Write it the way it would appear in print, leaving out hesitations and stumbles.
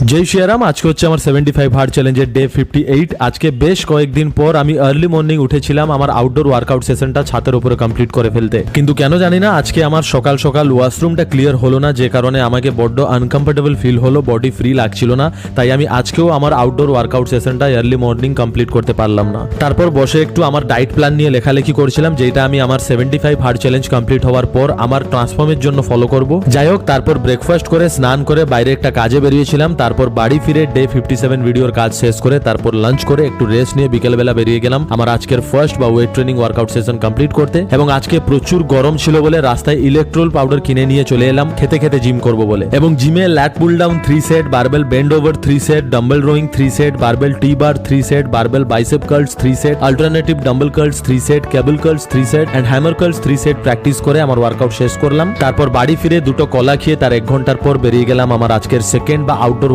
जय श्रीराम। आज के হচ্ছে আমার 75 হার্ড চ্যালেঞ্জের ডে 58। আজকে বেশ কয়েকদিন পর আমি আর্লি মর্নিং উঠেছিলাম আমার আউটডোর ওয়ার্কআউট সেশনটা ছাদের উপরে কমপ্লিট করে ফেলতে, কিন্তু কেন জানি না আজকে আমার সকাল সকাল ওয়াশরুমটা ক্লিয়ার হলো না, যে কারণে আমাকে বড্ড আনকমফোর্টেবল ফিল হলো, বডি ফ্রি লাগছিল না। তাই আমি আজকেও আমার আউটডোর ওয়ার্কআউট সেশনটা আর্লি মর্নিং কমপ্লিট করতে পারলাম না। তারপর বসে একটু আমার ডায়েট প্ল্যান নিয়ে লেখালেখি করছিলাম, যেটা আমি আমার 75 হার্ড চ্যালেঞ্জ কমপ্লিট হওয়ার পর আমার ট্রান্সফর্মের জন্য ফলো করব। যাই হোক, তারপর ব্রেকফাস্ট করে স্নান করে বাইরে একটা কাজে বেরিয়েছিলাম। তারপর বাড়ি ফিরে ডে 57 ভিডিওর কাজ শেষ করে তারপর লাঞ্চ করে একটু রেস্ট নিয়ে বিকেলবেলা বেরিয়ে গেলাম আমার আজকের ফার্স্ট বা weight training workout session complete করতে। এবং আজকে প্রচুর গরম ছিল বলে রাস্তায় ইলেকট্রল পাউডার কিনে নিয়ে চলে এলাম খেতে খেতে জিম করব বলে। এবং জিমে lat pull down 3 set, barbell bent over 3 set, dumbbell rowing 3 set, barbell T bar 3 set, barbell bicep curls 3 set, alternative dumbbell curls 3 set, cable curls 3 set and hammer curls 3 set practice করে আমার workout শেষ করলাম। তারপর বাড়ি ফিরে দুটো কলা খেয়ে তার 1 ঘন্টার পর বেরিয়ে গেলাম আমার আজকের সেকেন্ড বা আউটডোর